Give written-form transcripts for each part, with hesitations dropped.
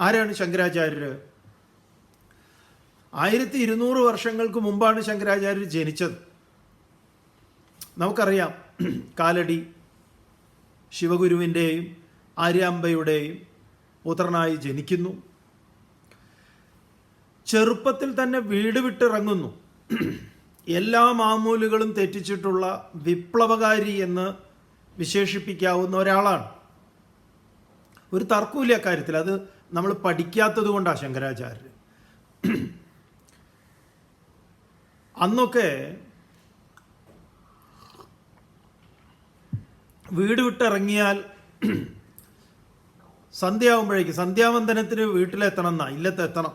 ആരാണ് ശങ്കരാചാര്യർ? 1200 വർഷങ്ങൾക്ക് മുമ്പാണ് ശങ്കരാചാര്യർ ജനിച്ചത്. നമുക്കറിയാം, കാലടി ശിവഗുരുവിൻ്റെയും ആര്യാമ്പയുടെയും പുത്രനായി ജനിക്കുന്നു. ചെറുപ്പത്തിൽ തന്നെ വീട് വിട്ടിറങ്ങുന്നു. എല്ലാ മാമൂലുകളും തെറ്റിച്ചിട്ടുള്ള വിപ്ലവകാരി എന്ന് വിശേഷിപ്പിക്കാവുന്ന ഒരാളാണ്. ഒരു തർക്കമില്ല കാര്യത്തിൽ. അത് നമ്മൾ പഠിക്കാത്തത് കൊണ്ടാണ് ശങ്കരാചാര്യർ. അന്നൊക്കെ വീട് വിട്ടിറങ്ങിയാൽ സന്ധ്യയാവുമ്പോഴേക്ക് സന്ധ്യാവന്ദനത്തിന് വീട്ടിലെത്തണം എന്നാ, ഇല്ലത്തെത്തണം,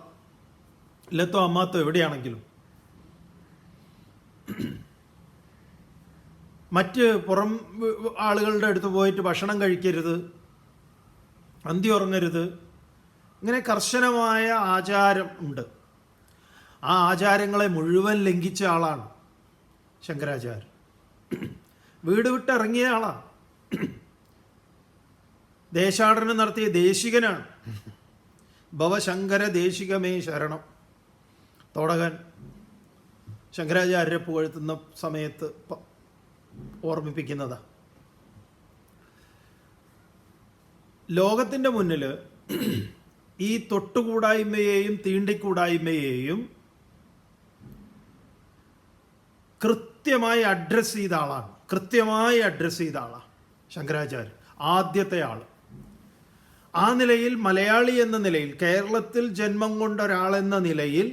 ഇല്ലത്തോ അമ്മാത്തോ എവിടെയാണെങ്കിലും. മറ്റ് പുറം ആളുകളുടെ അടുത്ത് പോയിട്ട് ഭക്ഷണം കഴിക്കരുത്, അന്തി ഉറങ്ങരുത്, ഇങ്ങനെ കർശനമായ ആചാരം ഉണ്ട്. ആ ആചാരങ്ങളെ മുഴുവൻ ലംഘിച്ച ആളാണ് ശങ്കരാചാര്യർ. വീട് വിട്ടിറങ്ങിയ ആളാണ്. ദേശാടനം നടത്തിയ ദേശികനാണ്. ഭവശങ്കര ദേശികമേ ശരണം. തോടകൻ ശങ്കരാചാര്യരെ പുകഴ്ത്തുന്ന സമയത്ത് ഓർമ്മിപ്പിക്കുന്നതാ. ലോകത്തിൻ്റെ മുന്നിൽ ഈ തൊട്ടുകൂടായ്മയെയും തീണ്ടിക്കൂടായ്മയെയും കൃത്യമായി അഡ്രസ്സ് ചെയ്ത ആളാണ്. ശങ്കരാചാര്യർ ആദ്യത്തെ ആൾ. ആ നിലയിൽ മലയാളി എന്ന നിലയിൽ, കേരളത്തിൽ ജന്മം കൊണ്ട ഒരാളെന്ന നിലയിൽ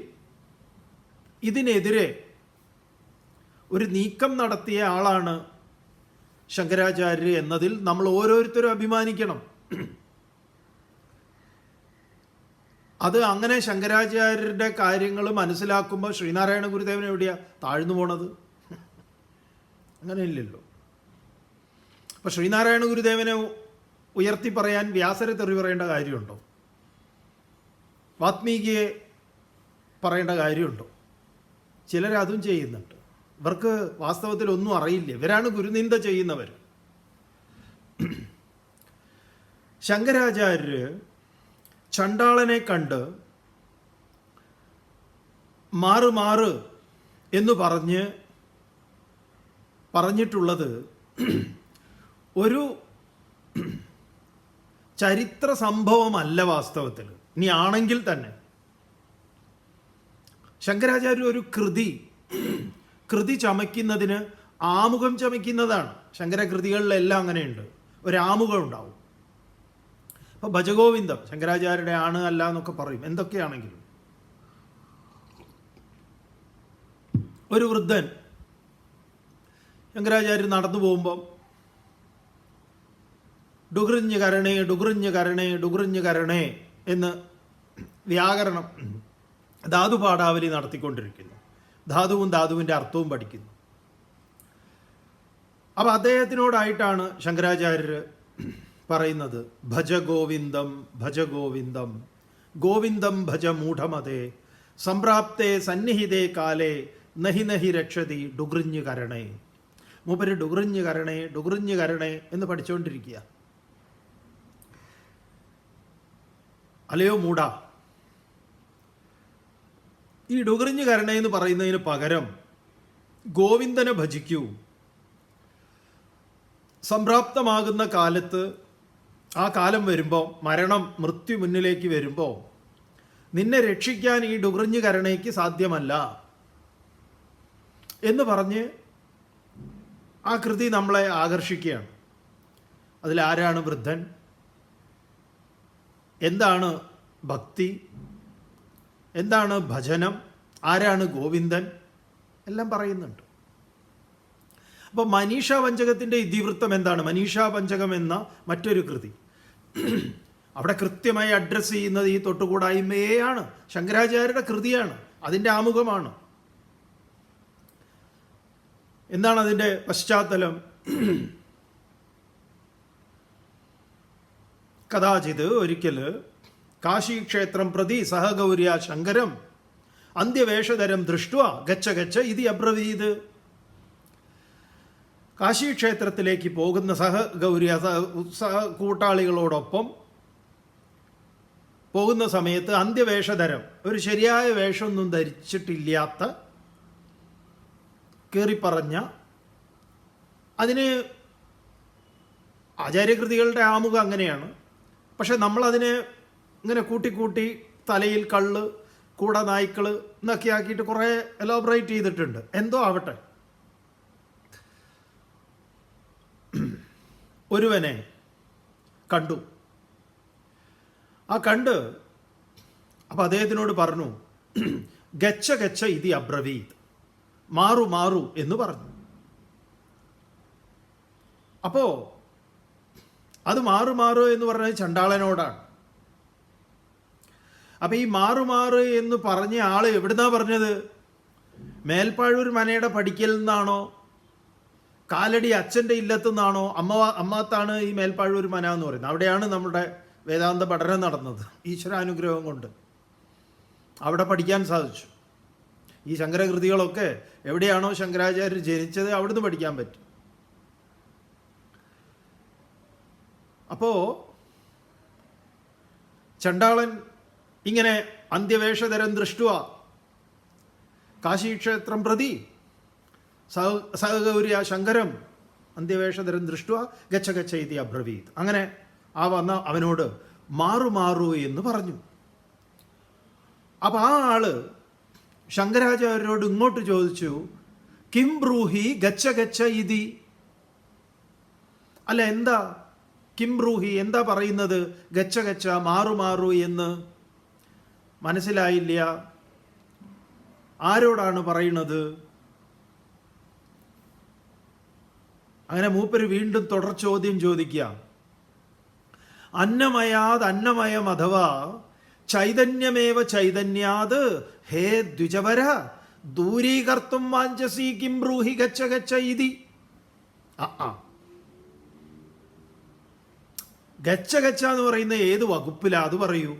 ഇതിനെതിരെ ഒരു നീക്കം നടത്തിയ ആളാണ് ശങ്കരാചാര്യർ എന്നതിൽ നമ്മൾ ഓരോരുത്തരും അഭിമാനിക്കണം. അത് അങ്ങനെ ശങ്കരാചാര്യരുടെ കാര്യങ്ങൾ മനസ്സിലാക്കുമ്പോൾ ശ്രീനാരായണ ഗുരുദേവൻ എവിടെയാ താഴ്ന്നു പോണത്? അങ്ങനെയില്ലല്ലോ. അപ്പം ശ്രീനാരായണ ഗുരുദേവനെ ഉയർത്തി പറയാൻ വ്യാസരെ തെറി പറയേണ്ട കാര്യമുണ്ടോ? വാത്മീകിയെ പറയേണ്ട കാര്യമുണ്ടോ? ചിലരതും ചെയ്യുന്നുണ്ട്. ഇവർക്ക് വാസ്തവത്തിൽ ഒന്നും അറിയില്ല. ഇവരാണ് ഗുരുനിന്ദ ചെയ്യുന്നവർ. ശങ്കരാചാര്യർ ചണ്ടാളനെ കണ്ട് മാറ് എന്ന് പറഞ്ഞിട്ടുള്ളത് ഒരു ചരിത്ര സംഭവമല്ല വാസ്തവത്തിൽ. ഇനി ആണെങ്കിൽ തന്നെ ശങ്കരാചാര്യ ഒരു കൃതി ചമയ്ക്കുന്നതിന് ആമുഖം ചമയ്ക്കുന്നതാണ്. ശങ്കരകൃതികളിലെല്ലാം അങ്ങനെയുണ്ട്, ഒരു ആമുഖം ഉണ്ടാവും. അപ്പോൾ ഭജഗോവിന്ദം ശങ്കരാചാര്യരുടെ ആണ് അല്ല എന്നൊക്കെ പറയും. എന്തൊക്കെയാണെങ്കിലും ഒരു വൃദ്ധൻ ശങ്കരാചാര്യർ നടന്നു പോകുമ്പം ഡുകൃഞ്ഞ് കരണേ എന്ന് വ്യാകരണം ധാതുപാഠാവലി നടത്തിക്കൊണ്ടിരിക്കുന്നു. ധാതുവിൻ്റെ അർത്ഥവും പഠിക്കുന്നു. അപ്പം അദ്ദേഹത്തിനോടായിട്ടാണ് ശങ്കരാചാര്യർ പറയുന്നത്, ഭജ ഗോവിന്ദം ഗോവിന്ദം ഭജ മൂഢമതേ സംപ്രാപ്തേ സന്നിഹിതേ കാലേ നഹി രക്ഷതി ഡുകൃഞ്ഞ് കരണേ. മൂപ്പര് ഡുകൃഞ്ഞ് കരണേ എന്ന് പഠിച്ചുകൊണ്ടിരിക്കുക. അല്ലയോ മൂഢ, ഈ ഡുകൃഞ്ഞ് കരണേ എന്ന് പറയുന്നതിന് പകരം ഗോവിന്ദനെ ഭജിക്കൂ. സംപ്രാപ്തമാകുന്ന കാലത്ത്, ആ കാലം വരുമ്പോൾ, മൃത്യു മുന്നിലേക്ക് വരുമ്പോൾ നിന്നെ രക്ഷിക്കാൻ ഈ ഡുകൃഞ്ഞ് കരണയ്ക്ക് സാധ്യമല്ല എന്ന് പറഞ്ഞ് ആ കൃതി നമ്മളെ ആകർഷിക്കുകയാണ്. അതിലാരാണ് വൃദ്ധൻ, എന്താണ് ഭക്തി, എന്താണ് ഭജനം, ആരാണ് ഗോവിന്ദൻ, എല്ലാം പറയുന്നുണ്ട്. അപ്പോൾ മനീഷാ പഞ്ചകത്തിൻ്റെ ഇതിവൃത്തം എന്താണ്? മനീഷാ പഞ്ചകം എന്ന മറ്റൊരു കൃതി. അവിടെ കൃത്യമായി അഡ്രസ്സ് ചെയ്യുന്നത് ഈ തൊട്ടുകൂടായ്മയെയാണ്. ശങ്കരാചാര്യരുടെ കൃതിയാണ്, അതിൻ്റെ ആമുഖമാണ്. എന്താണ് അതിൻ്റെ പശ്ചാത്തലം? കഥാചിത് ഒരിക്കൽ കാശീക്ഷേത്രം പ്രതി സഹഗൗര്യ ശങ്കരം അന്ത്യവേഷധരം ദൃഷ്ട്വാ ഗച്ഛ ഇതി അബ്രവീത്. കാശീക്ഷേത്രത്തിലേക്ക് പോകുന്ന സഹഗൗര്യ കൂട്ടാളികളോടൊപ്പം പോകുന്ന സമയത്ത് അന്ത്യവേഷധരം, ഒരു ശരിയായ വേഷമൊന്നും ധരിച്ചിട്ടില്ലാത്ത, കയറിപ്പറഞ്ഞ, അതിന് ആചാര്യകൃതികളുടെ ആമുഖം അങ്ങനെയാണ്. പക്ഷെ നമ്മളതിനെ ഇങ്ങനെ കൂട്ടിക്കൂട്ടി തലയിൽ കള്ള്, കൂടെ നായ്ക്കൾ എന്നൊക്കെ ആക്കിയിട്ട് കുറേ എലോബറേറ്റ് ചെയ്തിട്ടുണ്ട്. എന്തോ ആവട്ടെ, ഒരുവനെ കണ്ടു. ആ കണ്ട് അപ്പം അദ്ദേഹത്തിനോട് പറഞ്ഞു, ഗച്ഛ ഗച്ഛ ഇതി അബ്രവീത്, മാറു മാറു എന്ന് പറഞ്ഞു. അപ്പോ അത് മാറു മാറു എന്ന് പറഞ്ഞത് ചണ്ടാളനോടാണ്. അപ്പൊ ഈ മാറു എന്ന് പറഞ്ഞ ആള് എവിടുന്നാ പറഞ്ഞത്? മേൽപ്പാഴൂർ മനയുടെ പടിക്കൽ നിന്നാണോ, കാലടി അച്ഛൻ്റെ ഇല്ലത്തു നിന്നാണോ? അമ്മാത്താണ് ഈ മേൽപ്പാഴൂർ മന എന്ന് പറയുന്നത്. അവിടെയാണ് നമ്മുടെ വേദാന്ത പഠനം നടന്നത്. ഈശ്വരാനുഗ്രഹം കൊണ്ട് അവിടെ പഠിക്കാൻ സാധിച്ചു. ഈ ശങ്കരകൃതികളൊക്കെ എവിടെയാണോ ശങ്കരാചാര്യർ ജനിച്ചത് അവിടുന്ന് പഠിക്കാൻ പറ്റും. അപ്പോ ചണ്ടാളൻ ഇങ്ങനെ അന്ത്യവേഷധരം ദൃഷ്ടുവ കാശീക്ഷേത്രം പ്രതി സഹഗൗര്യ ശങ്കരം അന്ത്യവേഷധരം ദൃഷ്ടുവ ഗച്ഛ ഗച്ഛ ഇതി അബ്രവീത്. അങ്ങനെ ആ വന്ന അവനോട് മാറു മാറു എന്ന് പറഞ്ഞു. അപ്പം ആ ആള് ശങ്കരാചാര്യരോട് ഇങ്ങോട്ട് ചോദിച്ചു, കിം ബ്രൂഹി ഗച്ഛ ഗച്ഛ ഇതി. അല്ല, എന്താ കിം ബ്രൂഹി, എന്താ പറയുന്നത് ഗച്ഛ ഗച്ഛ മാറു മാറു എന്ന്? മനസ്സിലായില്ല, ആരോടാണ് പറയുന്നത്? അങ്ങനെ മൂപ്പര് വീണ്ടും തുടർ ചോദ്യം ചോദിക്കുക. അന്നമയാത് അന്നമയം അഥവാ ചൈതന്യമേവ ചൈതന്യാത് ഹേ ദ്വിജവര ദൂരീകർത്തും വാഞ്ചസി കിം ബ്രൂഹി ഗച്ഛ ഗച്ഛ ഇതി. ഗച്ഛ ഗച്ഛ എന്ന് പറയുന്ന ഏത് വകുപ്പിലാ? അത് പറയൂ.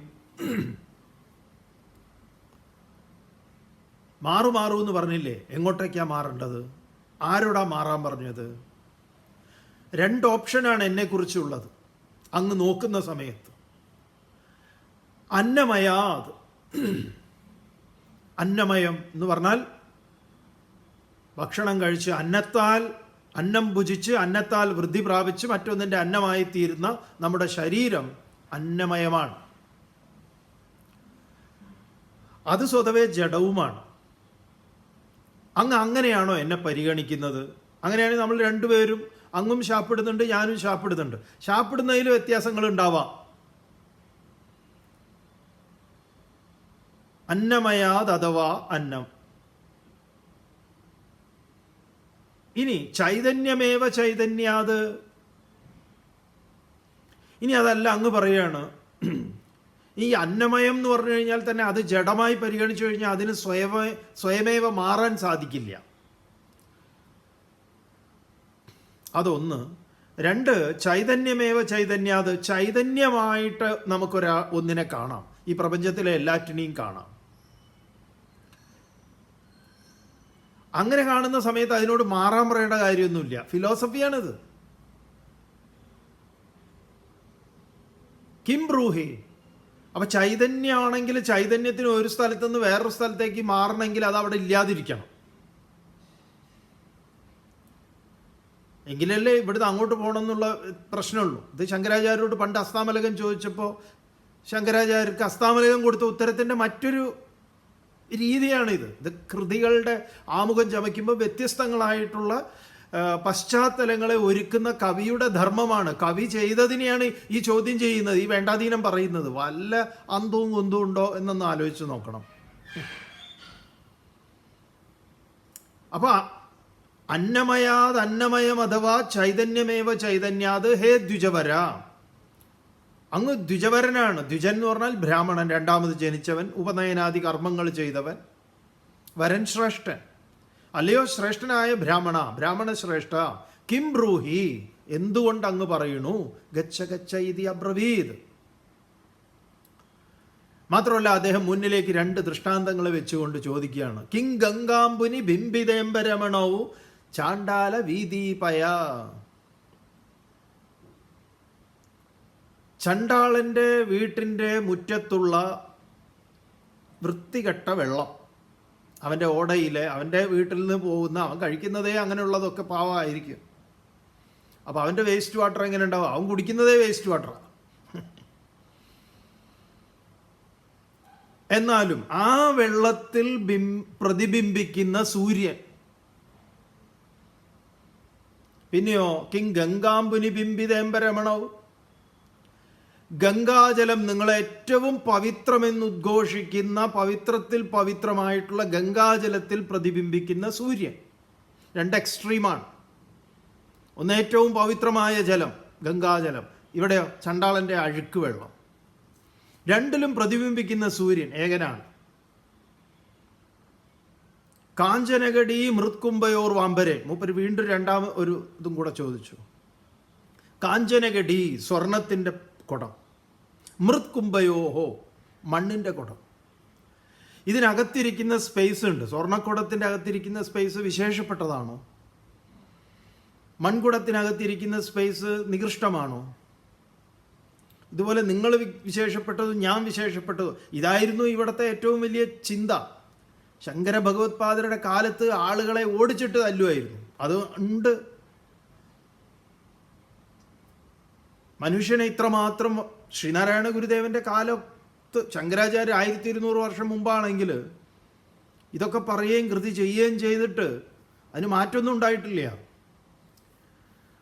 മാറു മാറൂ എന്ന് പറഞ്ഞില്ലേ, എങ്ങോട്ടേക്കാ മാറേണ്ടത്? ആരോടാ മാറാൻ പറഞ്ഞത്? രണ്ട് ഓപ്ഷനാണ് എന്നെക്കുറിച്ചുള്ളത് അങ്ങ് നോക്കുന്ന സമയത്ത്. അന്നമയാത്, അന്നമയം എന്ന് പറഞ്ഞാൽ ഭക്ഷണം കഴിച്ച് അന്നത്താൽ, അന്നം ഭുജിച്ച് അന്നത്താൽ വൃദ്ധി പ്രാപിച്ച് മറ്റൊന്നിൻ്റെ അന്നമായി തീരുന്ന നമ്മുടെ ശരീരം അന്നമയമാണ്. അത് സ്വതവേ ജഡവുമാണ്. അങ്ങ് അങ്ങനെയാണോ എന്നെ പരിഗണിക്കുന്നത്? അങ്ങനെയാണെങ്കിൽ നമ്മൾ രണ്ടുപേരും, അങ്ങും ശാപ്പിടുന്നുണ്ട് ഞാനും ശാപ്പിടുന്നുണ്ട്. ശാപ്പിടുന്നതിൽ വ്യത്യാസങ്ങൾ ഉണ്ടാവാം. അന്നമയാത് അഥവാ അന്നം. ഇനി ചൈതന്യമേവ ചൈതന്യാത്. ഇനി അതല്ല, അങ്ങ് പറയാണ് ഈ അന്നമയം എന്ന് പറഞ്ഞു കഴിഞ്ഞാൽ തന്നെ അത് ജഡമായി പരിഗണിച്ചു കഴിഞ്ഞാൽ അതിന് സ്വയമേവ മാറാൻ സാധിക്കില്ല. അതൊന്ന്. രണ്ട്, ചൈതന്യമേവ ചൈതന്യാത്, ചൈതന്യമായിട്ട് ഒന്നിനെ കാണാം, ഈ പ്രപഞ്ചത്തിലെ എല്ലാറ്റിനെയും കാണാം. അങ്ങനെ കാണുന്ന സമയത്ത് അതിനോട് മാറാൻ പറയേണ്ട കാര്യമൊന്നുമില്ല. ഫിലോസഫിയാണിത്. കിം ബ്രൂഹി. അപ്പൊ ചൈതന്യമാണെങ്കിൽ ചൈതന്യത്തിന് ഒരു സ്ഥലത്ത് നിന്ന് വേറൊരു സ്ഥലത്തേക്ക് മാറണമെങ്കിൽ അത് അവിടെ ഇല്ലാതിരിക്കണം. എങ്കിലല്ലേ ഇവിടുന്ന് അങ്ങോട്ട് പോകണം എന്നുള്ള പ്രശ്നമുള്ളൂ. ഇത് ശങ്കരാചാര്യരോട് പണ്ട് അസ്താമലകം ചോദിച്ചപ്പോൾ ശങ്കരാചാര്യർക്ക് അസ്താമലകം കൊടുത്ത ഉത്തരത്തിൻ്റെ മറ്റൊരു രീതിയാണിത്. ഇത് കൃതികളുടെ ആമുഖം ചമയ്ക്കുമ്പോൾ വ്യത്യസ്തങ്ങളായിട്ടുള്ള പശ്ചാത്തലങ്ങളെ ഒരുക്കുന്ന കവിയുടെ ധർമ്മമാണ്. കവി ചെയ്തതിനെയാണ് ഈ ചോദ്യം ചെയ്യുന്നത്, ഈ വേണ്ടാധീനം പറയുന്നത്. വല്ല അന്തവും കുന്തവും ഉണ്ടോ എന്നൊന്ന് ആലോചിച്ച് നോക്കണം. അപ്പൊ അന്നമയാത് അന്നമയം അഥവാ ചൈതന്യമേവ ചൈതന്യാത് ഹേ ദ്വിജവര. അങ്ങ് ദ്വിജവരനാണ്. ദ്വിജൻ എന്ന് പറഞ്ഞാൽ ബ്രാഹ്മണൻ, രണ്ടാമത് ജനിച്ചവൻ, ഉപനയനാദി കർമ്മങ്ങൾ ചെയ്തവൻ, വരൻ ശ്രേഷ്ഠൻ. അല്ലയോ ശ്രേഷ്ഠനായ ബ്രാഹ്മണ ശ്രേഷ്ഠ, കിം ബ്രൂഹി, എന്തുകൊണ്ട് അങ്ങ് പറയണു? ഗച്ഛ ഗച്ഛ ഇതി അബ്രവീത്. മാത്രമല്ല അദ്ദേഹം മുന്നിലേക്ക് രണ്ട് ദൃഷ്ടാന്തങ്ങൾ വെച്ചുകൊണ്ട് ചോദിക്കുകയാണ്. കിം ഗംഗാംബുനി ബിംബിതേംബരമണൗ ചാണ്ടാല വീദീപയ. ചണ്ടാളൻ്റെ വീട്ടിൻ്റെ മുറ്റത്തുള്ള വൃത്തികെട്ട വെള്ളം, അവൻ്റെ ഓടയിൽ, അവൻ്റെ വീട്ടിൽ നിന്ന് പോകുന്ന, അവൻ കഴിക്കുന്നതേ അങ്ങനെയുള്ളതൊക്കെ പാവമായിരിക്കും. അപ്പോൾ അവൻ്റെ വേസ്റ്റ് വാട്ടർ എങ്ങനെ ഉണ്ടാവും? അവൻ കുടിക്കുന്നതേ വേസ്റ്റ് വാട്ടറാണ്. എന്നാലും ആ വെള്ളത്തിൽ പ്രതിബിംബിക്കുന്ന സൂര്യൻ, പിന്നെയോ കിം ഗംഗാംബുനി ബിംബിതേമ്പരമണവും, ഗംഗാജലം നിങ്ങളെ ഏറ്റവും പവിത്രമെന്ന് ഉദ്ഘോഷിക്കുന്ന പവിത്രത്തിൽ പവിത്രമായിട്ടുള്ള ഗംഗാജലത്തിൽ പ്രതിബിംബിക്കുന്ന സൂര്യൻ. രണ്ട് എക്സ്ട്രീമാണ്. ഒന്ന് ഏറ്റവും പവിത്രമായ ജലം, ഗംഗാജലം, ഇവിടെയോ ചണ്ടാളൻ്റെ അഴുക്ക് വെള്ളം. രണ്ടിലും പ്രതിബിംബിക്കുന്ന സൂര്യൻ ഏകനാണ്. കാഞ്ചനഗടി മൃത്കുംഭയോർ വാമ്പരെ. മൂപ്പര് വീണ്ടും രണ്ടാം ഒരു ഇതും കൂടെ ചോദിച്ചു. കാഞ്ചനഗടി സ്വർണത്തിൻ്റെ കുടം, മൃത്കുംഭയോഹോ മണ്ണിൻ്റെ കുടം. ഇതിനകത്തിരിക്കുന്ന സ്പേസ് ഉണ്ട്, സ്വർണ്ണക്കുടത്തിൻ്റെ അകത്തിരിക്കുന്ന സ്പേസ് വിശേഷപ്പെട്ടതാണോ? മൺകുടത്തിനകത്തിരിക്കുന്ന സ്പേസ് നികൃഷ്ടമാണോ? ഇതുപോലെ നിങ്ങൾ വിശേഷപ്പെട്ടതും ഞാൻ വിശേഷപ്പെട്ടതും, ഇതായിരുന്നു ഇവിടുത്തെ ഏറ്റവും വലിയ ചിന്ത. ശങ്കര ഭഗവത്പാദരുടെ കാലത്ത് ആളുകളെ ഓടിച്ചിട്ട് തല്ലുമായിരുന്നു. അത് ഉണ്ട്. മനുഷ്യനെ ഇത്രമാത്രം ശ്രീനാരായണ ഗുരുദേവൻ്റെ കാലത്ത്, ശങ്കരാചാര്യ 1200 വർഷം മുമ്പാണെങ്കിൽ ഇതൊക്കെ പറയുകയും കൃതി ചെയ്യുകയും ചെയ്തിട്ട് അതിന് മാറ്റമൊന്നും ഉണ്ടായിട്ടില്ല.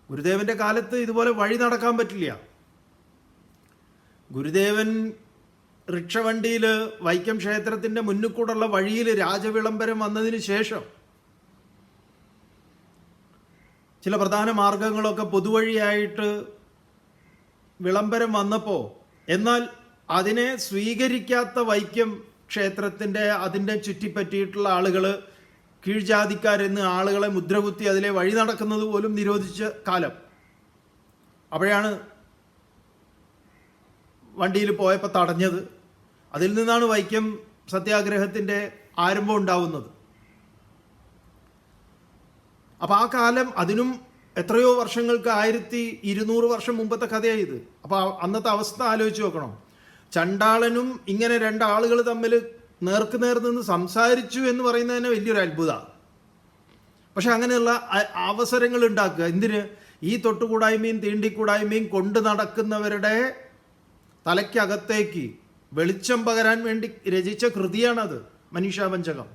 ഗുരുദേവൻ്റെ കാലത്ത് ഇതുപോലെ വഴി നടക്കാൻ പറ്റില്ല. ഗുരുദേവൻ റിക്ഷവണ്ടിയിൽ വൈക്കം ക്ഷേത്രത്തിൻ്റെ മുന്നിൽ കൂടെയുള്ള വഴിയിൽ രാജവിളംബരം വന്നതിന് ശേഷം ചില പ്രധാന മാർഗങ്ങളൊക്കെ പൊതുവഴിയായിട്ട് വിളംബരം വന്നപ്പോൾ, എന്നാൽ അതിനെ സ്വീകരിക്കാത്ത വൈക്കം ക്ഷേത്രത്തിൻ്റെ അതിൻ്റെ ചുറ്റിപ്പറ്റിയിട്ടുള്ള ആളുകൾ, കീഴ്ജാതിക്കാരെന്ന് ആളുകളെ മുദ്രകുത്തി അതിലെ വഴി നടക്കുന്നത് പോലും നിരോധിച്ച കാലം. അപ്പോഴാണ് വണ്ടിയിൽ പോയപ്പോൾ തടഞ്ഞത്. അതിൽ നിന്നാണ് വൈക്കം സത്യാഗ്രഹത്തിൻ്റെ ആരംഭം ഉണ്ടാവുന്നത്. അപ്പോൾ ആ കാലം, അതിനും എത്രയോ വർഷങ്ങൾക്ക് 1200 വർഷം മുമ്പത്തെ കഥയായത്. അപ്പോൾ അന്നത്തെ അവസ്ഥ ആലോചിച്ച് നോക്കണം. ചണ്ടാളനും ഇങ്ങനെ രണ്ടാളുകൾ തമ്മിൽ നേർക്കുനേർ നിന്ന് സംസാരിച്ചു എന്ന് പറയുന്നത് തന്നെ വലിയൊരു അത്ഭുതമാണ്. പക്ഷെ അങ്ങനെയുള്ള അവസരങ്ങൾ ഉണ്ടാക്കുക എന്തിന്? ഈ തൊട്ടുകൂടായ്മയും തീണ്ടിക്കൂടായ്മയും കൊണ്ട് നടക്കുന്നവരുടെ തലയ്ക്കകത്തേക്ക് വെളിച്ചം പകരാൻ വേണ്ടി രചിച്ച കൃതിയാണത്, മനീഷാപഞ്ചകം.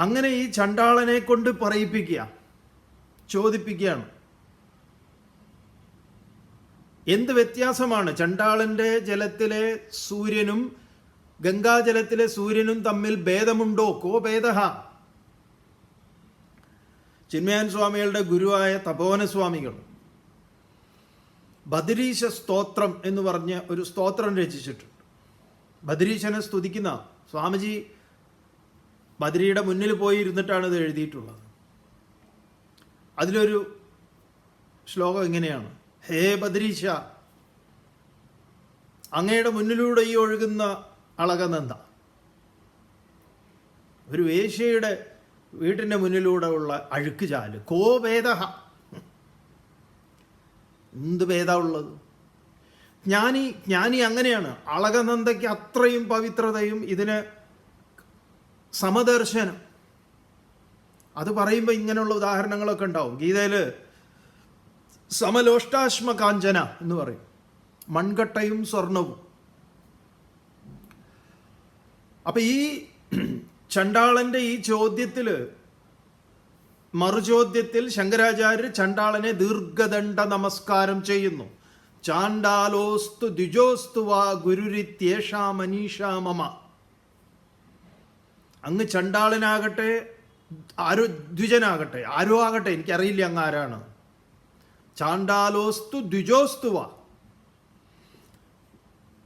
അങ്ങനെ ഈ ചണ്ടാളനെ കൊണ്ട് പറയിപ്പിക്കുക, ചോദിപ്പിക്കുകയാണ്. എന്ത് വ്യത്യാസമാണ് ചണ്ടാളൻ്റെ ജലത്തിലെ സൂര്യനും ഗംഗാജലത്തിലെ സൂര്യനും തമ്മിൽ ഭേദമുണ്ടോ? കോ ഭേദഹ? ചിന്മയാൻ സ്വാമികളുടെ ഗുരുവായ തപോവനസ്വാമികൾ ബദരീശ സ്തോത്രം എന്ന് പറഞ്ഞ ഒരു സ്തോത്രം രചിച്ചിട്ടുണ്ട്. ബദരീശനെ സ്തുതിക്കുന്ന സ്വാമിജി ബദരിയുടെ മുന്നിൽ പോയി ഇരുന്നിട്ടാണ് ഇത് എഴുതിയിട്ടുള്ളത്. അതിലൊരു ശ്ലോകം ഇങ്ങനെയാണ്: ഹേ ബദരീശ, അങ്ങയുടെ മുന്നിലൂടെ ഈ ഒഴുകുന്ന അളകനന്ദ. ഒരു വേശ്യയുടെ വീട്ടിൻ്റെ മുന്നിലൂടെ ഉള്ള അഴുക്ക് ചാല്. കോ ഭേദഹ? എന്ത് ഭേദാ ഉള്ളത്? ജ്ഞാനി അങ്ങനെയാണ്. അളകനന്ദയ്ക്ക് അത്രയും പവിത്രതയും ഇതിന് സമദർശനം. അത് പറയുമ്പോൾ ഇങ്ങനെയുള്ള ഉദാഹരണങ്ങളൊക്കെ ഉണ്ടാവും. ഗീതയിൽ സമലോഷ്ടാശ്മ കാഞ്ചന എന്ന് പറയും, മൺകട്ടയും സ്വർണവും. അപ്പം ഈ ചണ്ടാളൻ്റെ ഈ ചോദ്യത്തിൽ, മറുചോദ്യത്തിൽ ശങ്കരാചാര്യർ ചണ്ടാളനെ ദീർഘദണ്ഡ നമസ്കാരം ചെയ്യുന്നു. ചാണ്ടാലോസ്തു ദ്വിജോസ്തു വാ ഗുരുരിത്യേഷാ മനീഷാ മമ. അങ്ങ് ചണ്ടാളനാകട്ടെ, ആരോ ദ്വിജനാകട്ടെ, ആരോ ആകട്ടെ, എനിക്കറിയില്ല അങ്ങ് ആരാണ്. ചാണ്ടാലോസ്തു ദ്വിജോസ്തുവ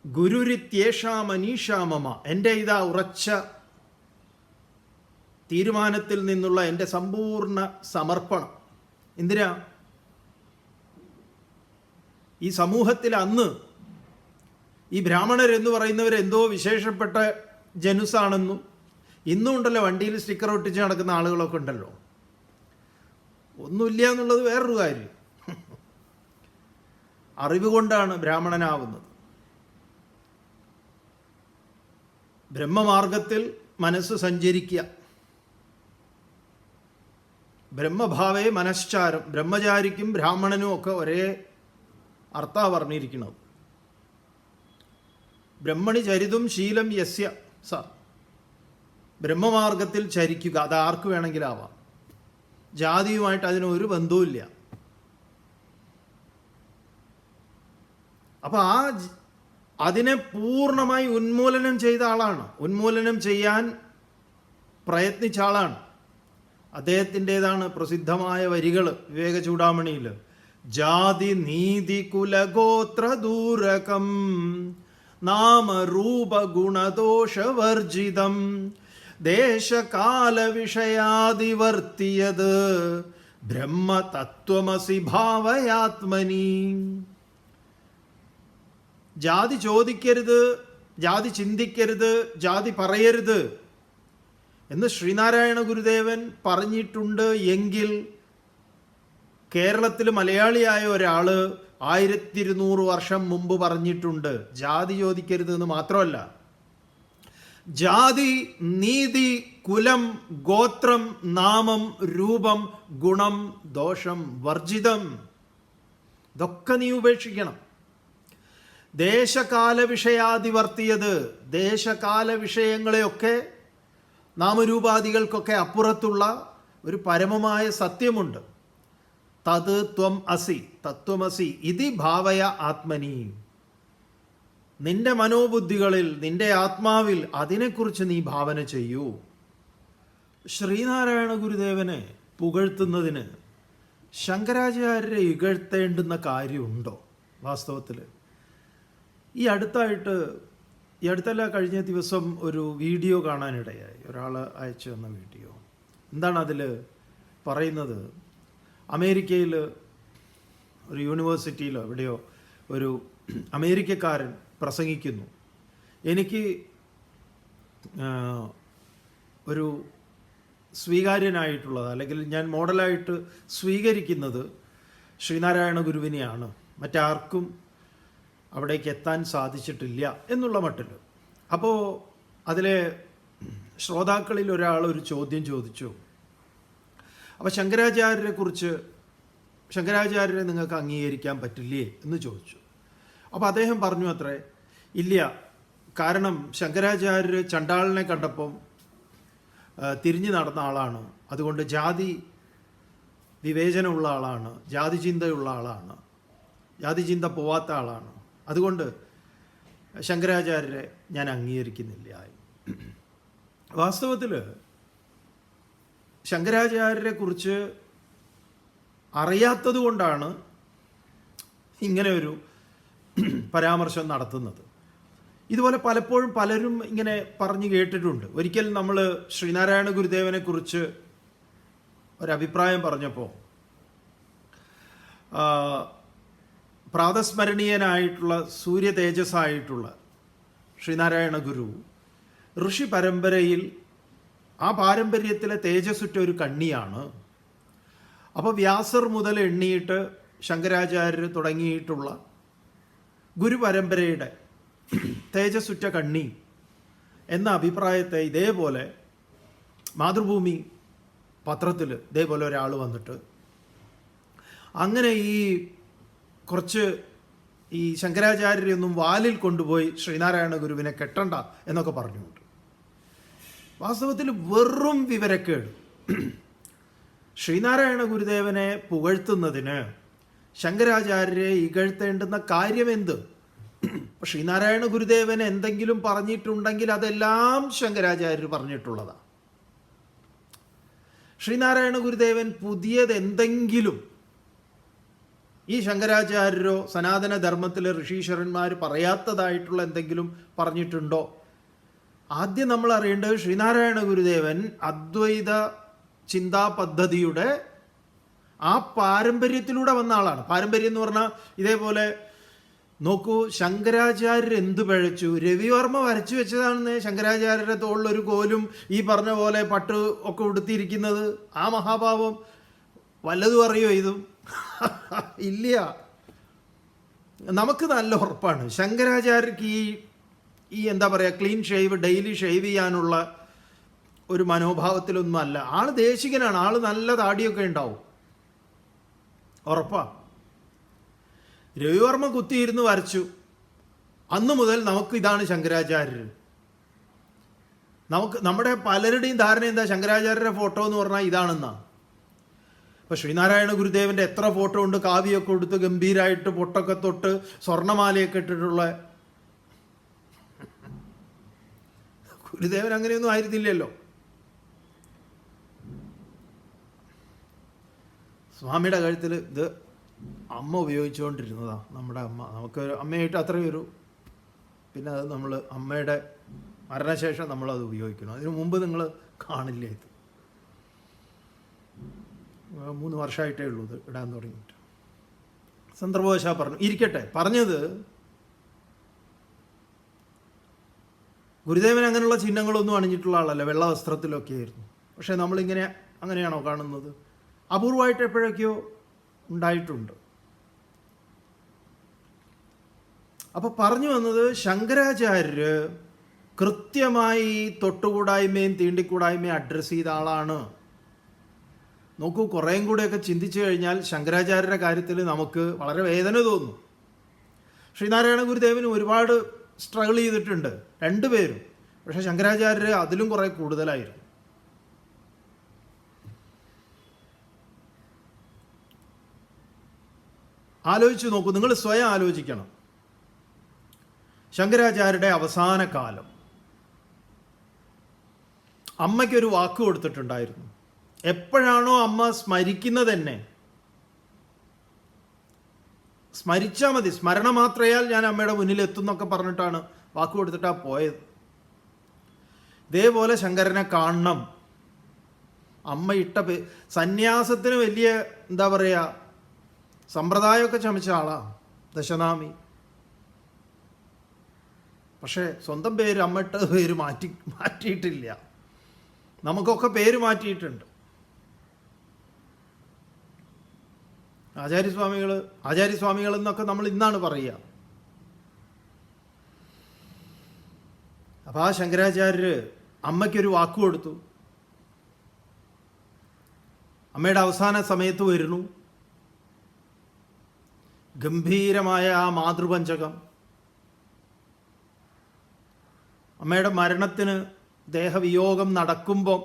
ഗുരുരിത്യേഷാ മനീഷാ മമ. എൻ്റെ ഇതാ ഉറച്ച തീരുമാനത്തിൽ നിന്നുള്ള എൻ്റെ സമ്പൂർണ്ണ സമർപ്പണം. എന്തിനാ? ഈ സമൂഹത്തിൽ അന്ന് ഈ ബ്രാഹ്മണരെന്ന് പറയുന്നവരെന്തോ വിശേഷപ്പെട്ട ജനുസാണെന്നും, ഇന്നും ഉണ്ടല്ലോ വണ്ടിയിൽ സ്റ്റിക്കർ ഒട്ടിച്ച് നടക്കുന്ന ആളുകളൊക്കെ ഉണ്ടല്ലോ. ഒന്നുമില്ല എന്നുള്ളത് വേറൊരു കാര്യം. അറിവ് കൊണ്ടാണ് ബ്രാഹ്മണനാവുന്നത്. ബ്രഹ്മമാർഗത്തിൽ മനസ്സ് സഞ്ചരിക്കുക. ബ്രഹ്മഭാവേ മനശ്ചാരം. ബ്രഹ്മചാരിക്കും ബ്രാഹ്മണനും ഒക്കെ ഒരേ അർത്ഥമാണ് പറഞ്ഞിരിക്കുന്നത്. ബ്രഹ്മണി ചരിതും ശീലം യസ്യ സ. ബ്രഹ്മമാർഗത്തിൽ ചരിക്കുക. അത് ആർക്ക് വേണമെങ്കിലും ആവാം. ജാതിയുമായിട്ട് അതിനൊരു ബന്ധവുമില്ല. അപ്പോൾ അതിനെ പൂർണ്ണമായി ഉന്മൂലനം ചെയ്ത ആളാണ്, ഉന്മൂലനം ചെയ്യാൻ പ്രയത്നിച്ച ആളാണ്. അദ്ദേഹത്തിൻ്റെതാണ് പ്രസിദ്ധമായ വരികൾ വിവേക ചൂടാമണിയിൽ. ജാതി നീതി കുലഗോത്ര ദൂരകം നാമരൂപ ഗുണദോഷവർജിതം ദേശകാല വിഷയാദിവർത്തിയത് ബ്രഹ്മതത്വമസി ഭാവയാത്മനി. ജാതി ചോദിക്കരുത്, ജാതി ചിന്തിക്കരുത്, ജാതി പറയരുത് എന്ന് ശ്രീനാരായണ ഗുരുദേവൻ പറഞ്ഞിട്ടുണ്ട് എങ്കിൽ കേരളത്തിൽ മലയാളിയായ ഒരാൾ 1200 വർഷം മുമ്പ് പറഞ്ഞിട്ടുണ്ട്. ജാതി ചോദിക്കരുത് എന്ന് മാത്രമല്ല, ജാതി, നീതി, കുലം, ഗോത്രം, നാമം, രൂപം, ഗുണം, ദോഷം, വർജിതം, ഇതൊക്കെ നീ ഉപേക്ഷിക്കണം. ദേശകാല വിഷയാദിവർത്തിയത്, ദേശകാല വിഷയങ്ങളെയൊക്കെ നാമരൂപാദികൾക്കൊക്കെ അപ്പുറത്തുള്ള ഒരു പരമമായ സത്യമുണ്ട്. തത് ത്വം അസി, തത്വമസി ഇതി ഭാവയ ആത്മനി. നിന്റെ മനോബുദ്ധികളിൽ, നിന്റെ ആത്മാവിൽ അതിനെക്കുറിച്ച് നീ ഭാവന ചെയ്യൂ. ശ്രീനാരായണ ഗുരുദേവനെ പുകഴ്ത്തുന്നതിന് ശങ്കരാചാര്യരെ ഇകഴ്ത്തേണ്ടുന്ന കാര്യമുണ്ടോ വാസ്തവത്തിൽ? ഈ അടുത്തല്ല കഴിഞ്ഞ ദിവസം ഒരു വീഡിയോ കാണാനിടയായി. ഒരാൾ അയച്ചു തന്ന വീഡിയോ. എന്താണ് അതിൽ പറയുന്നത്? അമേരിക്കയിൽ ഒരു യൂണിവേഴ്സിറ്റിയിലോ എവിടെയോ ഒരു അമേരിക്കക്കാരൻ പ്രസംഗിക്കുന്നു. എനിക്ക് ഒരു സ്വീകാര്യനായിട്ടുള്ളത്, അല്ലെങ്കിൽ ഞാൻ മോഡലായിട്ട് സ്വീകരിക്കുന്നത് ശ്രീനാരായണ ഗുരുവിനെയാണ്, മറ്റാർക്കും അവിടേക്ക് എത്താൻ സാധിച്ചിട്ടില്ല എന്നുള്ള മട്ടിൽ. അപ്പോൾ അതിലെ ശ്രോതാക്കളിൽ ഒരാൾ ഒരു ചോദ്യം ചോദിച്ചു. അപ്പോൾ ശങ്കരാചാര്യരെ നിങ്ങൾക്ക് അംഗീകരിക്കാൻ പറ്റില്ലേ എന്ന് ചോദിച്ചു. അപ്പോൾ അദ്ദേഹം പറഞ്ഞു അത്രേ, ഇല്ല, കാരണം ശങ്കരാചാര്യർ ചണ്ടാളിനെ കണ്ടപ്പം തിരിഞ്ഞു നടന്ന ആളാണ്, അതുകൊണ്ട് ജാതി വിവേചനമുള്ള ആളാണ്, ജാതി ചിന്തയുള്ള ആളാണ്, ജാതി ചിന്ത പോവാത്ത ആളാണ്, അതുകൊണ്ട് ശങ്കരാചാര്യരെ ഞാൻ അംഗീകരിക്കുന്നില്ല. വാസ്തവത്തിൽ ശങ്കരാചാര്യരെ കുറിച്ച് അറിയാത്തത് കൊണ്ടാണ് ഇങ്ങനെ ഒരു പരാമർശം നടത്തുന്നത്. ഇതുപോലെ പലപ്പോഴും പലരും ഇങ്ങനെ പറഞ്ഞു കേട്ടിട്ടുണ്ട്. ഒരിക്കൽ നമ്മൾ ശ്രീനാരായണ ഗുരുദേവനെ കുറിച്ച് ഒരഭിപ്രായം പറഞ്ഞപ്പോൾ പ്രാതസ്മരണീയനായിട്ടുള്ള സൂര്യ തേജസ്സായിട്ടുള്ള ശ്രീനാരായണ ഗുരു ഋഷി പരമ്പരയിൽ, ആ പാരമ്പര്യത്തിലെ തേജസ്സുറ്റ ഒരു കണ്ണിയാണ്. അപ്പോൾ വ്യാസർ മുതൽ എണ്ണിയിട്ട് ശങ്കരാചാര്യർ തുടങ്ങിയിട്ടുള്ള ഗുരുപരമ്പരയുടെ തേജസ്സുറ്റ കണ്ണി എന്ന അഭിപ്രായത്തെ ഇതേപോലെ മാതൃഭൂമി പത്രത്തിൽ ഇതേപോലെ ഒരാൾ വന്നിട്ട് അങ്ങനെ കുറച്ച് ഈ ശങ്കരാചാര്യരൊന്നും വാലിൽ കൊണ്ടുപോയി ശ്രീനാരായണ ഗുരുവിനെ കെട്ടണ്ട എന്നൊക്കെ പറഞ്ഞുകൊണ്ട്, വാസ്തവത്തിൽ വെറും വിവരക്കേട്. ശ്രീനാരായണ ഗുരുദേവനെ പുകഴ്ത്തുന്നതിന് ശങ്കരാചാര്യരെ ഇകഴ്ത്തേണ്ടുന്ന കാര്യമെന്ത്? ശ്രീനാരായണ ഗുരുദേവൻ എന്തെങ്കിലും പറഞ്ഞിട്ടുണ്ടെങ്കിൽ അതെല്ലാം ശങ്കരാചാര്യർ പറഞ്ഞിട്ടുള്ളതാണ്. ശ്രീനാരായണ ഗുരുദേവൻ പുതിയത് എന്തെങ്കിലും ഈ ശങ്കരാചാര്യരോ സനാതന ധർമ്മത്തിലെ ഋഷീശ്വരന്മാർ പറയാത്തതായിട്ടുള്ള എന്തെങ്കിലും പറഞ്ഞിട്ടുണ്ടോ? ആദ്യം നമ്മൾ അറിയേണ്ടത് ശ്രീനാരായണ ഗുരുദേവൻ അദ്വൈത ചിന്താ പദ്ധതിയുടെ ആ പാരമ്പര്യത്തിലൂടെ വന്ന ആളാണ്. പാരമ്പര്യം എന്ന് പറഞ്ഞാൽ ഇതേപോലെ നോക്കൂ, ശങ്കരാചാര്യർ എന്ത് പിഴച്ചു? രവിവർമ്മ വരച്ചു വെച്ചതാണ് ശങ്കരാചാര്യരുടെ തോളിലൊരു കോലും ഈ പറഞ്ഞ പോലെ പട്ട് ഒക്കെ ഉടുത്തിരിക്കുന്നത്. ആ മഹാഭാവം വല്ലതും അറിയോ? ഇതും ഇല്ല. നമുക്ക് നല്ല ഉറപ്പാണ് ശങ്കരാചാര്യർക്ക് ഈ എന്താ പറയുക ക്ലീൻ ഷേവ് ഡെയിലി ഷേവ് ചെയ്യാനുള്ള ഒരു മനോഭാവത്തിലൊന്നും അല്ല. ആള് ദേശികനാണ്, ആള് നല്ല താടിയൊക്കെ ഉണ്ടാവും, ഉറപ്പാ. രവിവർമ്മ കുത്തിയിരുന്ന് വരച്ചു, അന്ന് മുതൽ നമുക്ക് ഇതാണ് ശങ്കരാചാര്യർ. നമ്മുടെ പലരുടെയും ധാരണ എന്താ, ശങ്കരാചാര്യരുടെ ഫോട്ടോ എന്ന് പറഞ്ഞാൽ ഇതാണെന്നാ. ഇപ്പൊ ശ്രീനാരായണ ഗുരുദേവന്റെ എത്ര ഫോട്ടോ ഉണ്ട്, കാവ്യമൊക്കെ കൊടുത്ത് ഗംഭീരമായിട്ട് പൊട്ടൊക്കെ തൊട്ട് സ്വർണ്ണമാലയൊക്കെ ഇട്ടിട്ടുള്ള. ഗുരുദേവൻ അങ്ങനെയൊന്നും ആയിരുന്നില്ലല്ലോ. സ്വാമിയുടെ കഴുത്തിൽ ഇത് അമ്മ ഉപയോഗിച്ചുകൊണ്ടിരുന്നതാ, നമ്മുടെ അമ്മ. നമുക്ക് അമ്മയായിട്ട് അത്രയും ഒരു, പിന്നെ അത് നമ്മൾ അമ്മയുടെ മരണശേഷം നമ്മളത് ഉപയോഗിക്കണം. അതിനു മുമ്പ് നിങ്ങൾ കാണില്ല. ഇത് 3 വർഷമായിട്ടേ ഉള്ളൂ ഇത് ഇടാൻ തുടങ്ങിയിട്ട്. സന്ദർഭവശാ പറഞ്ഞു, ഇരിക്കട്ടെ. പറഞ്ഞത് ഗുരുദേവൻ അങ്ങനെയുള്ള ചിഹ്നങ്ങളൊന്നും അണിഞ്ഞിട്ടുള്ള ആളല്ല, വെള്ള വസ്ത്രത്തിലൊക്കെ ആയിരുന്നു. പക്ഷേ നമ്മളിങ്ങനെ അങ്ങനെയാണോ കാണുന്നത്? അപൂർവമായിട്ട് എപ്പോഴൊക്കെയോ ഉണ്ടായിട്ടുണ്ട്. അപ്പോൾ പറഞ്ഞു വന്നത്, ശങ്കരാചാര്യര് കൃത്യമായി തൊട്ടുകൂടായ്മയും തീണ്ടിക്കൂടായ്മയും അഡ്രസ്സ് ചെയ്ത ആളാണ്. നോക്കൂ, കുറേയും കൂടെയൊക്കെ ചിന്തിച്ചു കഴിഞ്ഞാൽ ശങ്കരാചാര്യരുടെ കാര്യത്തിൽ നമുക്ക് വളരെ വേദന തോന്നും. ശ്രീനാരായണ ഗുരുദേവനും ഒരുപാട് സ്ട്രഗിൾ ചെയ്തിട്ടുണ്ട്, രണ്ടുപേരും. പക്ഷേ ശങ്കരാചാര്യർ അതിലും കുറേ കൂടുതലായിരുന്നു. ആലോചിച്ച് നോക്കൂ, നിങ്ങൾ സ്വയം ആലോചിക്കണം. ശങ്കരാചാര്യരുടെ അവസാന കാലം അമ്മയ്ക്കൊരു വാക്ക് കൊടുത്തിട്ടുണ്ടായിരുന്നു. എപ്പോഴാണോ അമ്മ സ്മരിക്കുന്നത് തന്നെ, സ്മരിച്ചാൽ മതി, സ്മരണ മാത്രയാൽ ഞാൻ അമ്മയുടെ മുന്നിൽ എത്തുന്നൊക്കെ പറഞ്ഞിട്ടാണ് വാക്ക് കൊടുത്തിട്ടാണ് പോയത്. ഇതേപോലെ ശങ്കരനെ കാണണം. അമ്മ ഇട്ട സന്യാസത്തിന് വലിയ എന്താ പറയുക സമ്പ്രദായമൊക്കെ ചമച്ച ആളാണ് ദശനാമി. പക്ഷേ സ്വന്തം പേര് അമ്മ ഇട്ട പേര് മാറ്റിയിട്ടില്ല. നമുക്കൊക്കെ പേര് മാറ്റിയിട്ടുണ്ട്. ആചാര്യസ്വാമികൾ എന്നൊക്കെ നമ്മൾ ഇന്നാണ് പറയുക. അപ്പം ആ ശങ്കരാചാര്യർ അമ്മയ്ക്കൊരു വാക്ക് കൊടുത്തു. അമ്മയുടെ അവസാന സമയത്ത് വരുന്നു. ഗംഭീരമായ ആ മാതൃപഞ്ചകം, അമ്മയുടെ മരണത്തിന് ദേഹവിയോഗം നടക്കുമ്പോൾ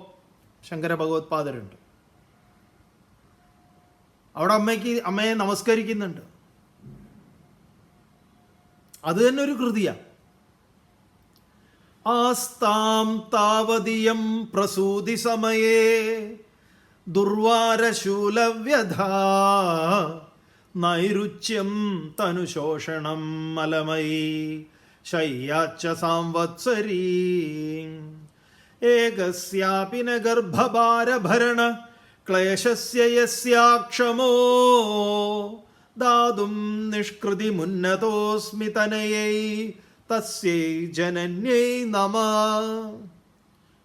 ശങ്കര ഭഗവത്പാദരുണ്ട്. അവിടെ അമ്മയെ നമസ്കരിക്കുന്നുണ്ട്. അത് തന്നെ ഒരു കൃതിയാണ്. ആസ്താം താവതിയം പ്രസൂതി സമയേ ദുർവാരശൂലവ്യധാ നൈരുച്യം തനുശോഷണം മലമയീ ശയ്യാച്ച സാംവത്സരീ ഏകസ്യാപി ന ഗർഭഭാരഭരണ ക്ലേശസ്യ യസ്യാക്ഷമോ ദാതും നിഷ്കൃതിമുന്നതോസ്മി തനയൈ തസ്യൈ ജനന്യൈ നമഃ.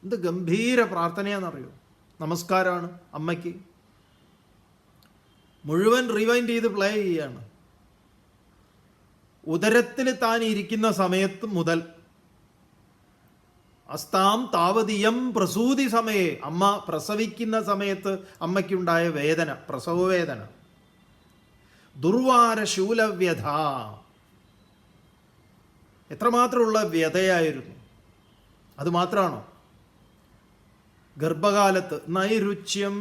എന്ത് ഗംഭീര പ്രാർത്ഥനയാണെന്നറിയോ? നമസ്കാരമാണ് അമ്മയ്ക്ക്. മുഴുവൻ റിവൈൻഡ് ചെയ്ത് പ്ലേ ചെയ്യാണ്. ഉദരത്തിൽ താൻ ഇരിക്കുന്ന സമയത്ത് മുതൽ അസ്താം താവതിയം പ്രസൂതി സമയേ, അമ്മ പ്രസവിക്കുന്ന സമയത്ത് അമ്മയ്ക്കുണ്ടായ വേദന, പ്രസവവേദന. ദുർവാരശൂലവ്യഥ, എത്രമാത്രമുള്ള വ്യതയായിരുന്നു. അത് മാത്രമാണോ? ഗർഭകാലത്ത് നൈരുച്യം,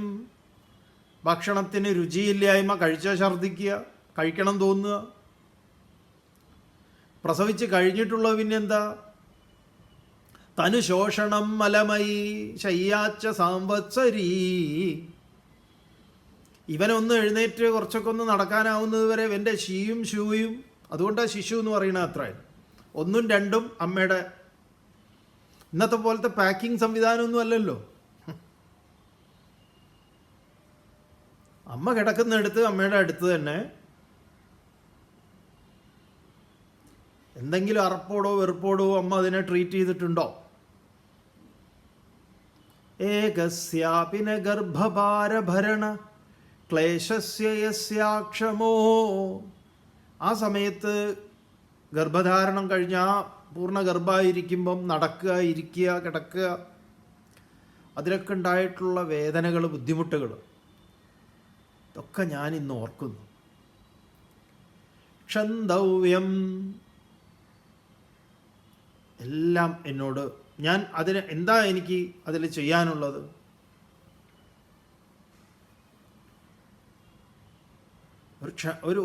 ഭക്ഷണത്തിന് രുചിയില്ലായ്മ, കഴിച്ചാൽ ഛർദ്ദിക്കുക, കഴിക്കണം തോന്നുക. പ്രസവിച്ച് കഴിഞ്ഞിട്ടുള്ള പിന്നെന്താ? തനുശോഷണം മലമയി ശയ്യാച്ച സാംവത്സരീ. ഇവനൊന്ന് എഴുന്നേറ്റ് കുറച്ചൊക്കെ ഒന്ന് നടക്കാനാവുന്നത് വരെ ഇവൻ്റെ ഷീയും ഷൂയും, അതുകൊണ്ടാണ് ശിശു എന്ന് പറയുന്നത്. അത്ര 1ഉം 2ഉം അമ്മയുടെ. ഇന്നത്തെ പോലത്തെ പാക്കിംഗ് സംവിധാനമൊന്നും അല്ലല്ലോ. അമ്മ കിടക്കുന്നിടത്ത് അമ്മയുടെ അടുത്ത് തന്നെ എന്തെങ്കിലും അറപ്പോടോ വെറുപ്പോടോ അമ്മ അതിനെ ട്രീറ്റ് ചെയ്തിട്ടുണ്ടോ? ഏകസ്യാപി ന ഗർഭഭാരഭരണ ക്ലേശസ്യ യസ്യാക്ഷമോ ആ സമയത്ത് ഗർഭധാരണം കഴിഞ്ഞ് ആ പൂർണ്ണ ഗർഭമായിരിക്കുമ്പം നടക്കുക, ഇരിക്കുക, കിടക്കുക, അതിലൊക്കെ ഉണ്ടായിട്ടുള്ള വേദനകൾ, ബുദ്ധിമുട്ടുകൾ ഇതൊക്കെ ഞാൻ ഇന്ന് ഓർക്കുന്നു. ക്ഷന്തവ്യം എല്ലാം എന്നോട്, ഞാൻ അതിന് എന്താ എനിക്ക് അതിൽ ചെയ്യാനുള്ളത്?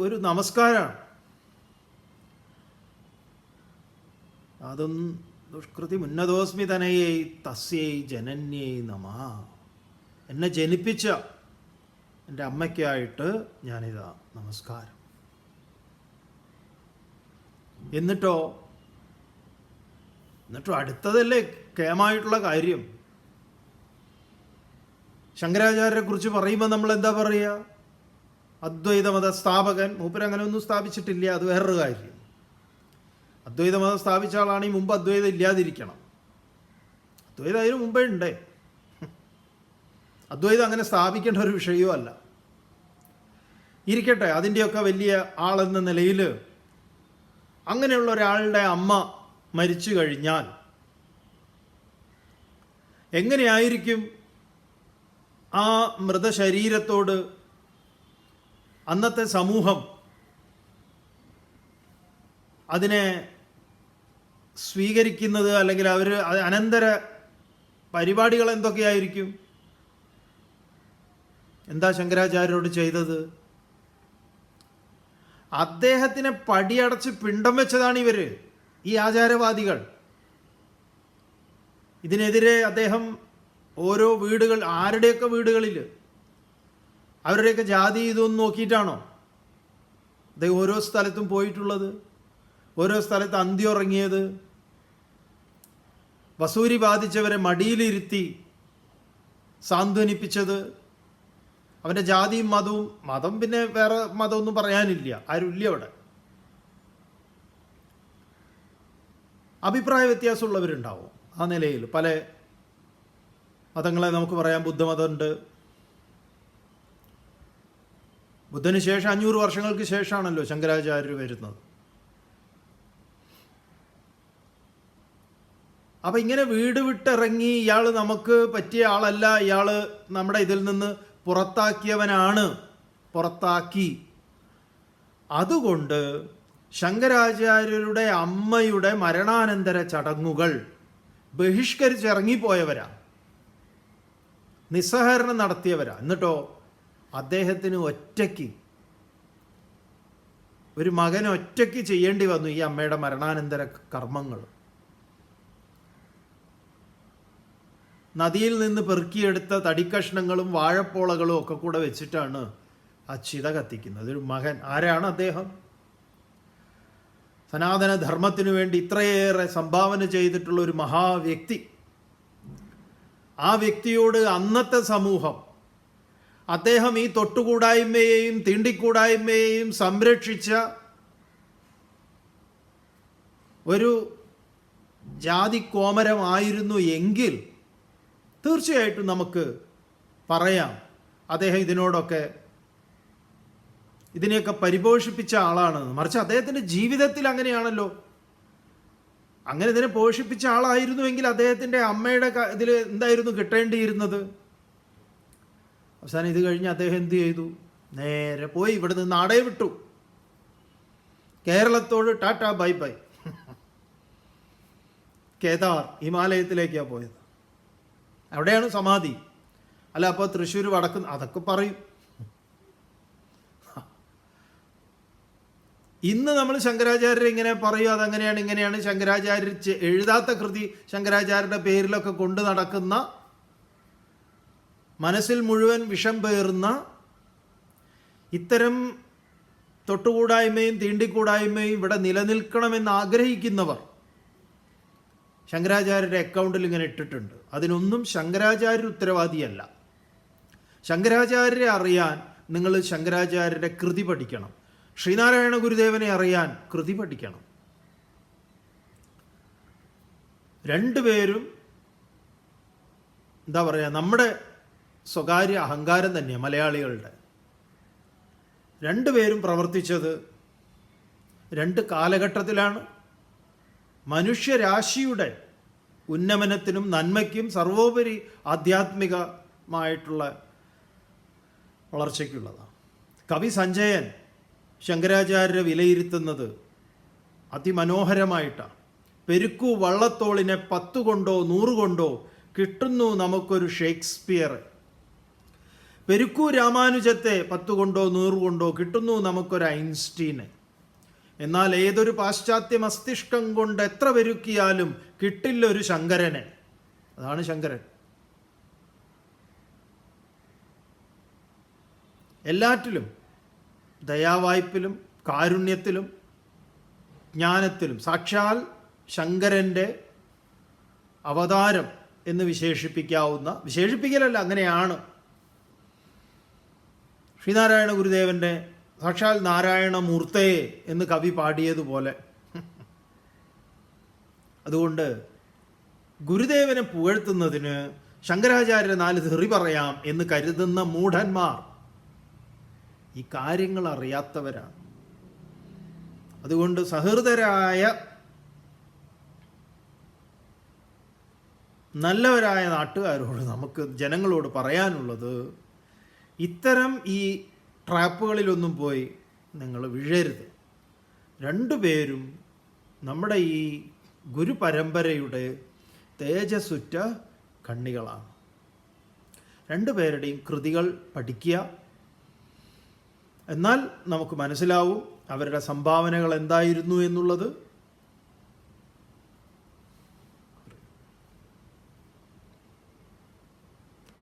ഒരു നമസ്കാരമാണ്. അതും ദുഷ്കൃതി ഉന്നതോസ്മി തനയേ തസ്യൈ ജനന്യൈ നമഃ. എന്നെ ജനിപ്പിച്ച എൻ്റെ അമ്മയ്ക്കായിട്ട് ഞാനിതാ നമസ്കാരം. എന്നിട്ടോ അടുത്തതല്ലേ കേമായിട്ടുള്ള കാര്യം. ശങ്കരാചാര്യരെ കുറിച്ച് പറയുമ്പോൾ നമ്മൾ എന്താ പറയുക? അദ്വൈതമത സ്ഥാപകൻ. മൂപ്പരങ്ങനെ ഒന്നും സ്ഥാപിച്ചിട്ടില്ല, അത് വേറൊരു കാര്യം. അദ്വൈതമതം സ്ഥാപിച്ച ആളാണെങ്കിൽ മുമ്പ് അദ്വൈതം ഇല്ലാതിരിക്കണം. അദ്വൈതം അതിന് മുമ്പേ ഉണ്ടേ. അദ്വൈതം അങ്ങനെ സ്ഥാപിക്കേണ്ട ഒരു വിഷയവും അല്ല. ഇരിക്കട്ടെ, അതിൻ്റെയൊക്കെ വലിയ ആളെന്ന നിലയിൽ അങ്ങനെയുള്ള ഒരാളുടെ അമ്മ മരിച്ചു കഴിഞ്ഞാൽ എങ്ങനെയായിരിക്കും ആ മൃതശരീരത്തോട് അന്നത്തെ സമൂഹം അതിനെ സ്വീകരിക്കുന്നത്? അല്ലെങ്കിൽ അവർ അനന്തര പരിപാടികൾ എന്തൊക്കെയായിരിക്കും? എന്താ ശങ്കരാചാര്യരോട് ചെയ്തത്? അദ്ദേഹത്തിനെ പടിയടച്ച് പിണ്ടം വെച്ചതാണ് ഇവർ, ഈ ആചാരവാദികൾ. ഇതിനെതിരെ അദ്ദേഹം ഓരോ വീടുകൾ, ആരുടെയൊക്കെ വീടുകളിൽ, അവരുടെയൊക്കെ ജാതി ഇതൊന്നും നോക്കിയിട്ടാണോ അദ്ദേഹം ഓരോ സ്ഥലത്തും പോയിട്ടുള്ളത്? ഓരോ സ്ഥലത്ത് അന്ത്യം ഉറങ്ങിയത്? വസൂരി ബാധിച്ചവരെ മടിയിലിരുത്തി സാന്ത്വനിപ്പിച്ചത്? അവൻ്റെ ജാതിയും മതവും, മതം പിന്നെ വേറെ മതമൊന്നും പറയാനില്ല, ആരുമില്ല അവിടെ. അഭിപ്രായ വ്യത്യാസമുള്ളവരുണ്ടാവും ആ നിലയിൽ. പല മതങ്ങളെ നമുക്ക് പറയാം. ബുദ്ധമതമുണ്ട്. ബുദ്ധന് ശേഷം 500 വർഷങ്ങൾക്ക് ശേഷമാണല്ലോ ശങ്കരാചാര്യർ വരുന്നത്. അപ്പം ഇങ്ങനെ വീട് വിട്ടിറങ്ങി ഇയാൾ നമുക്ക് പറ്റിയ ആളല്ല, ഇയാൾ നമ്മുടെ ഇതിൽ നിന്ന് പുറത്താക്കിയവനാണ്, പുറത്താക്കി. അതുകൊണ്ട് ശങ്കരാചാര്യരുടെ അമ്മയുടെ മരണാനന്തര ചടങ്ങുകൾ ബഹിഷ്കരിച്ചിറങ്ങിപ്പോയവരാ, നിസ്സഹകരണം നടത്തിയവരാ. എന്നിട്ടോ അദ്ദേഹത്തിന് ഒറ്റയ്ക്ക്, ഒരു മകന് ഒറ്റയ്ക്ക് ചെയ്യേണ്ടി വന്നു ഈ അമ്മയുടെ മരണാനന്തര കർമ്മങ്ങൾ. നദിയിൽ നിന്ന് പെറുക്കിയെടുത്ത തടിക്കഷ്ണങ്ങളും വാഴപ്പോളകളും ഒക്കെ കൂടെ വെച്ചിട്ടാണ് ആ ചിത കത്തിക്കുന്നത്. ഒരു മകൻ. ആരാണ് അദ്ദേഹം? സനാതന ധർമ്മത്തിനു വേണ്ടി ഇത്രയേറെ സംഭാവന ചെയ്തിട്ടുള്ള ഒരു മഹാവ്യക്തി. ആ വ്യക്തിയോട് അന്നത്തെ സമൂഹം, അദ്ദേഹം ഈ തൊട്ടുകൂടായ്മയെയും തീണ്ടിക്കൂടായ്മയെയും സംരക്ഷിച്ച ഒരു ജാതിക്കോമരമായിരുന്നു എങ്കിൽ തീർച്ചയായിട്ടും നമുക്ക് പറയാം അദ്ദേഹം ഇതിനെയൊക്കെ പരിപോഷിപ്പിച്ച ആളാണ്. മറിച്ച് അദ്ദേഹത്തിൻ്റെ ജീവിതത്തിൽ അങ്ങനെയാണല്ലോ. അങ്ങനെ ഇതിനെ പോഷിപ്പിച്ച ആളായിരുന്നുവെങ്കിൽ അദ്ദേഹത്തിൻ്റെ അമ്മയുടെ ഇതിൽ എന്തായിരുന്നു കിട്ടേണ്ടിയിരുന്നത്? അവസാനം ഇത് കഴിഞ്ഞ് അദ്ദേഹം എന്ത് ചെയ്തു? നേരെ പോയി ഇവിടുന്ന് നാടേ വിട്ടു. കേരളത്തോട് ടാറ്റാ ബൈ ബൈ. കേദാർ, ഹിമാലയത്തിലേക്കാണ് പോയത്. അവിടെയാണ് സമാധി. അല്ല അപ്പോൾ തൃശ്ശൂർ വടക്ക്, അതൊക്കെ പറയും. ഇന്ന് നമ്മൾ ശങ്കരാചാര്യർ ഇങ്ങനെ പറയും, അതങ്ങനെയാണ് ഇങ്ങനെയാണ്. ശങ്കരാചാര്യർ എഴുതാത്ത കൃതി ശങ്കരാചാര്യരുടെ പേരിലൊക്കെ കൊണ്ട് നടക്കുന്ന, മനസ്സിൽ മുഴുവൻ വിഷം പേറുന്ന ഇത്തരം തൊട്ടുകൂടായ്മയും തീണ്ടിക്കൂടായ്മയും ഇവിടെ നിലനിൽക്കണമെന്ന് ആഗ്രഹിക്കുന്നവർ ശങ്കരാചാര്യരുടെ അക്കൗണ്ടിൽ ഇങ്ങനെ ഇട്ടിട്ടുണ്ട്. അതിനൊന്നും ശങ്കരാചാര്യർ ഉത്തരവാദിയല്ല. ശങ്കരാചാര്യരെ അറിയാൻ നിങ്ങൾ ശങ്കരാചാര്യരുടെ കൃതി പഠിക്കണം. ശ്രീനാരായണ ഗുരുദേവനെ അറിയാൻ കൃതി പഠിക്കണം. രണ്ടുപേരും എന്താ പറയുക, നമ്മുടെ സ്വകാര്യ അഹങ്കാരം തന്നെയാണ് മലയാളികളുടെ. രണ്ടുപേരും പ്രവർത്തിച്ചത് രണ്ട് കാലഘട്ടത്തിലാണ്. മനുഷ്യരാശിയുടെ ഉന്നമനത്തിനും നന്മയ്ക്കും സർവോപരി ആധ്യാത്മികമായിട്ടുള്ള വളർച്ചയ്ക്കുള്ളതാണ്. കവി സഞ്ജയൻ ശങ്കരാചാര്യരെ വിലയിരുത്തുന്നത് അതിമനോഹരമായിട്ടാണ്. പെരുക്കൂ വള്ളത്തോളിനെ 10 കൊണ്ടോ 100 കൊണ്ടോ കിട്ടുന്നു നമുക്കൊരു ഷേക്സ്പിയർ. പെരുക്കൂ രാമാനുജത്തെ 10 കൊണ്ടോ 100 കൊണ്ടോ കിട്ടുന്നു നമുക്കൊരു ഐൻസ്റ്റീനെ. എന്നാൽ ഏതൊരു പാശ്ചാത്യ മസ്തിഷ്കം കൊണ്ട് എത്ര പെരുക്കിയാലും കിട്ടില്ലൊരു ശങ്കരനെ. അതാണ് ശങ്കരൻ. എല്ലാറ്റിലും, ദയാവായ്പിലും കാരുണ്യത്തിലും ജ്ഞാനത്തിലും സാക്ഷാൽ ശങ്കരൻ്റെ അവതാരം എന്ന് വിശേഷിപ്പിക്കാവുന്ന, വിശേഷിപ്പിക്കലല്ല, അങ്ങനെയാണ്. ശ്രീനാരായണ ഗുരുദേവൻ്റെ സാക്ഷാൽ നാരായണമൂർത്തയെ എന്ന് കവി പാടിയതുപോലെ. അതുകൊണ്ട് ഗുരുദേവനെ പുകഴ്ത്തുന്നതിന് ശങ്കരാചാര്യ 4 തെറി പറയാം എന്ന് കരുതുന്ന മൂഢന്മാർ ഈ കാര്യങ്ങൾ അറിയാത്തവരാണ്. അതുകൊണ്ട് സഹൃദരായ നല്ലവരായ നാട്ടുകാരോട്, നമുക്ക് ജനങ്ങളോട് പറയാനുള്ളത്, ഇത്തരം ഈ ട്രാപ്പുകളിലൊന്നും പോയി നിങ്ങൾ വീഴരുത്. രണ്ടുപേരും നമ്മുടെ ഈ ഗുരുപരമ്പരയുടെ തേജസ്സുറ്റ കണ്ണികളാണ്. രണ്ടുപേരുടെയും കൃതികൾ പഠിക്കുക. എന്നാൽ നമുക്ക് മനസ്സിലാവും അവരുടെ സംഭാവനകൾ എന്തായിരുന്നു എന്നുള്ളത്.